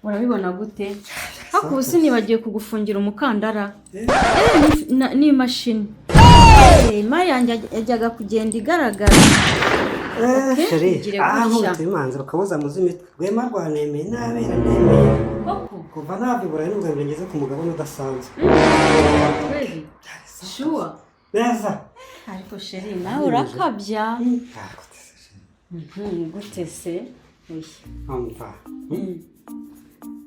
Urabibona gute? Hakusi nibagiye kugufungira umukandara. Ni imashini. Imari yanjye yajyaga kugenda igaragara. Sheri, nk'utu imanza bakabuza muzimi rwema rwanemeye nabera nemeye. Kuva nabibura n'ubwo ngeze ku mugabo udasanzwe. Kweli? Sure. Neza. Ariko Sheri nawe urakabya. Gute se? Umva.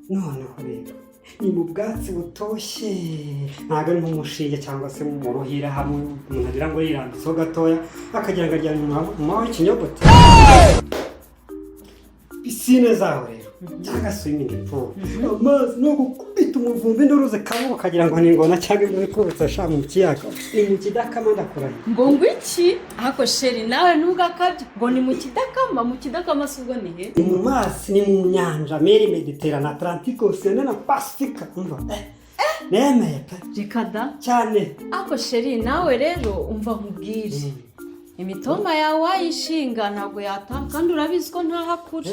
None rero ni mu bwatsi butoshye ntabwo ari nk'umushinge cyangwa se mu ruhira hamwe umuntu agira ngo yirambitseho gatoya akagira ngo ajyane mu mawe ikinyogote pisine zaho rero cyangwa swimming pool amazi no gukubita umuvumbi nduruze kabuga kagira ngo ni ingona cyangwa ibintu bikubutsa sha mu kiyaga ni mu kidakama ndakuraye ngo iki ako Sheri nawe ntugakabye ngo ni mu kidakama subwo ni he ni mu mazi ni mu nyanja meri Mediterane Atlantique Oceane na Pacifique umva nemeye pe reka da cyane ako Sheri nawe rero umva nkubwire imitoma yawe wayishinga ntabwo yataha kandi urabizi ko ntahakure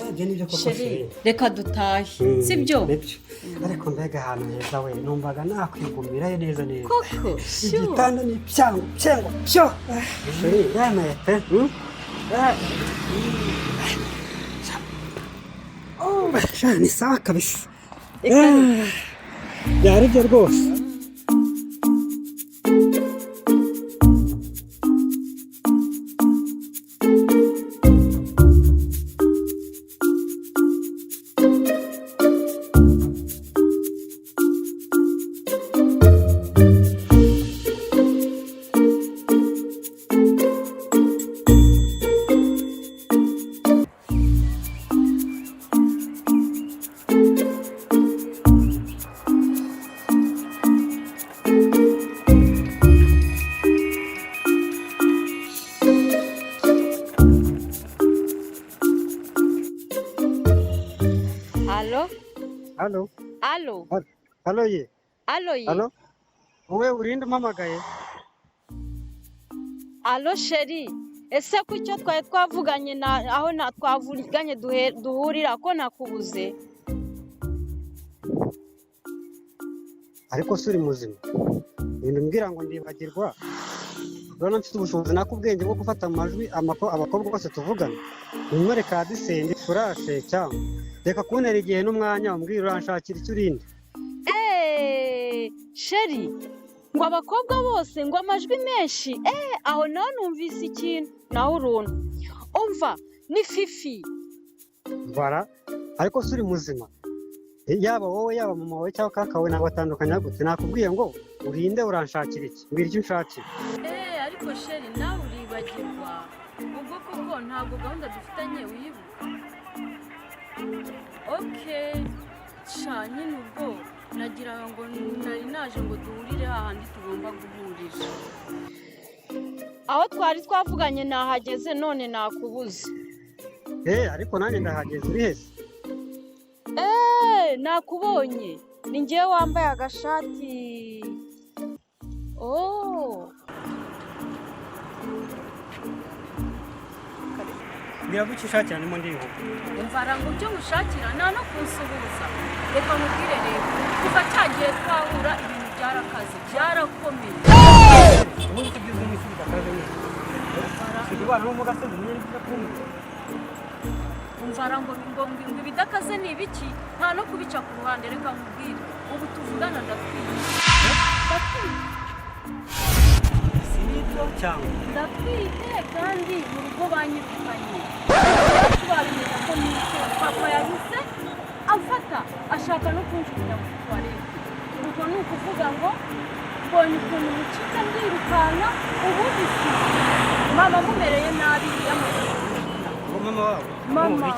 Sheri reka dutahe sibyo ariko mbega ahantu heza we numvaga nakwigumirayo neza koko igitanda ni cyango cyo Sheri yemeye pe ni sawa kabisa byari byo rwose Halo. Wowe urinde umamagaye? Allo Sheri. Ese ko icyo twaye twavuganye aho twavuganye duhurira ko nakubuze? Ariko suri muzima. Ibintu mbwira ngo ndibagirwa. Urabona mfite ubushobozi nakubwenge bwo gufata amajwi abakobwa bose tuvugana. Nimwe ka disendi furashe cyangwa. Reka kuntera igihe n'umwanya umbwira uranshakira icyo urinde. Sheri ngo abakobwa bose ngo amajwi menshi aho naho numvise ikintu naho uruntu umva ni Fifi bara ariko suri muzima yaba wowe yaba mama wawe cyangwa kaka we nabo batandukanya gute nakubwiye ngo urinde uranshakira iki mbwira icyo unshakira ariko Sheri nawe uribagirwa ubwo koko ntabwo gahunda dufitanye wibuka nyine ubwo nagira ngo nari naje ngo duhurire hahandi tugomba guhurira aho twari twavuganye nahageze none nakubuze ariko nanjye ndahageze uri hese nakubonye ni ngewe wambaye agashati biragucisha cyane mo ndiho umvara ngo byo mushakira nta no kunsuhuza reka mubwire rero kuva cyagiye twahura ibintu byarakaze byarakomeye ubu tugeze mu isi bakaze neza sigubana no mugasozi nyine byakumwe umvara ngo ibidakaze ni ibiki nta no kubica ku ruhande reka mubwire ubu tuvugana ndatwiye sinibyo cyangwa ndatwite kandi mu rugo banyirukanye tubabimenya ko n'icyo papa yahise amfata ashaka no kunjugunya mu tuwarete ubwo ni ukuvuga ngo mbonye ukuntu mucitse ndirukanka ubundi mama mumereye nabi mama wawe mama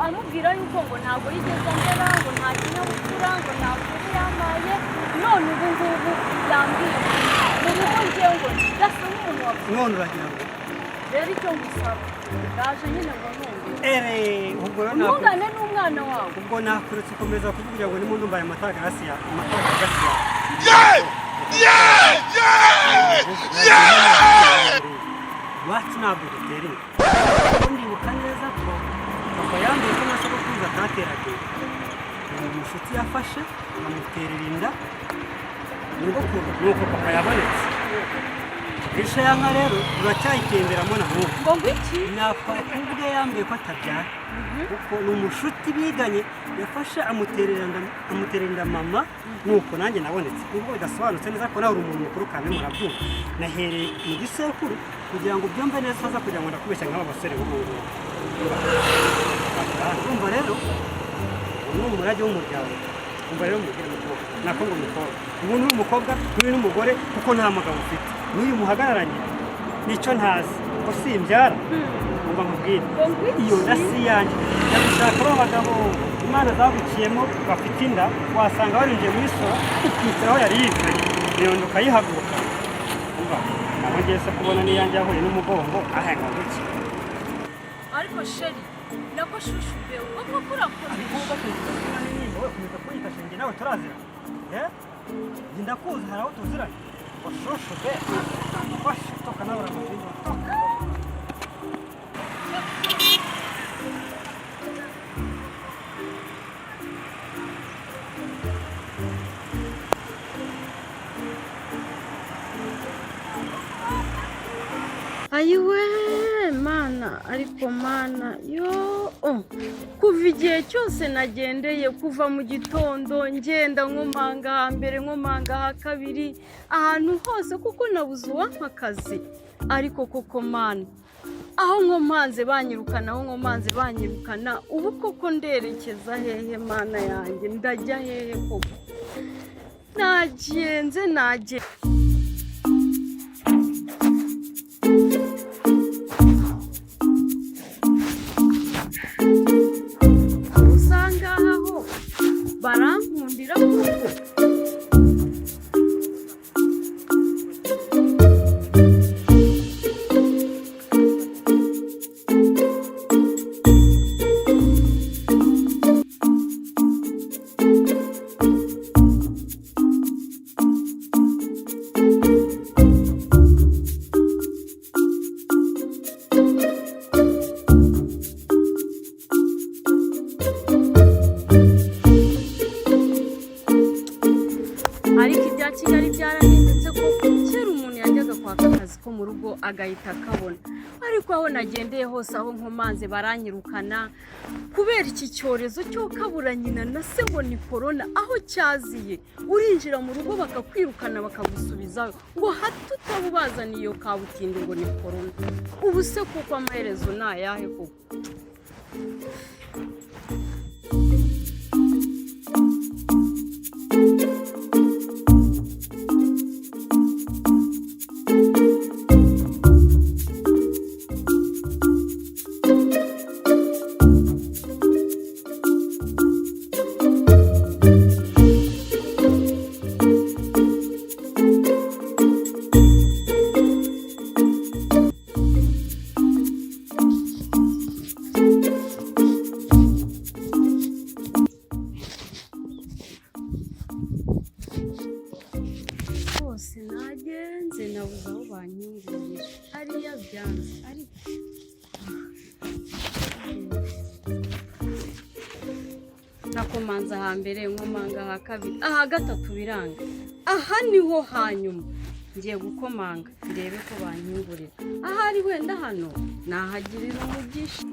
amubwira yuko ngo ntabwo yigeze ambera ngo nta kinyabupfura ngo ntabwo yamaye none ubu ngubu yambwiye mu rugo ngewe ngo ndasa nk'umuntu wapfuye none uragira ngo rero icyo ngusaba ndaje nyine ngo numve ubwo ntungane n'umwana wawe ubwo nakuretse ukomeza kuvugira ngo nimundi umbaye amata hagati yawe iwacu ntabwo dutera inda ndibuka neza ko papa yambwiye ko amasogokuruza atateraga uyu mushuti yafashe amuterera inda nuko papa yabonetse isha yanka rero uracyayitemberamo na n'ubu ngo ngwiki napfa ubwe yambwiye ko atabyara kuko ni umushuti biganye yafashe amuterera inda mama nuko nanjye nabonetse nubwo bidasobanutse neza ko nawe uri umuntu mukuru kandi murabyumva nahereye mu gisekuru kugira ngo ubyumve neza utaza kugira ngo ndakubeshya nk'aba basore b'ubu urumva rero ni umurage w'umuryango umva rero umugore umukobwa nako ngo umukobwa ubu ni umukobwa n'uyu n'umugore kuko nta mugabo ufite n'uyu muhagararanye nicyo ntazi ko simbyara umva nkubwire iyo nda si iyanjye ndagushaka abagabo imana zaguciyemo bafite inda wasanga barinjiye muri sora ukitiraho yari yizanye iyo ukayihaguruka umva naho ngiye se kubona n'iyanjye yahuye n'umugongo ahenga gutya ariko sheri nako shushu bewe koko kurakora ariko ugakomeza n'inkingo we kumeza kuyifashe njye nawe turazira ndakuzi hari aho tuziranye shushu be fashe toka nawe uramuzinga toka ayiwe mana ariko mana yo kuva igihe cyose nagendeye kuva mu gitondo ngenda nkomanga hambere nkomanga ha kabiri ahantu hose kuko nabuze uwampa akazi ariko koko mana aho nkomanze banyirukana aho nkomanze banyirukana ubu koko nderekeza hehe mana yanjye ndajya hehe koko nagenze usanga aho barankundira koko ariko ibya Kigali byarahindutse ko kera umuntu yajyaga kwaka akazi ko mu rugo agahita akabona ariko aho nagendeye hose aho nkomanze baranyirukana kubera iki cyorezo cyo kabura nyina na se ngo ni korona aho cyaziye urinjira mu rugo bakakwirukana bakagusubizayo ngo hato utabubazaniye iyo kabutindi ngo ni korona ubu se kuko amaherezo ni ayahe koko bose nagenze nabuze aho banyungurira hariya byanze ariko nakomanza hambere nkomanga ha kabiri aha gatatu biranga aha niho hanyuma ngiye gukomanga ndebe ko banyungurira ahari wenda hano nahagirira umugisha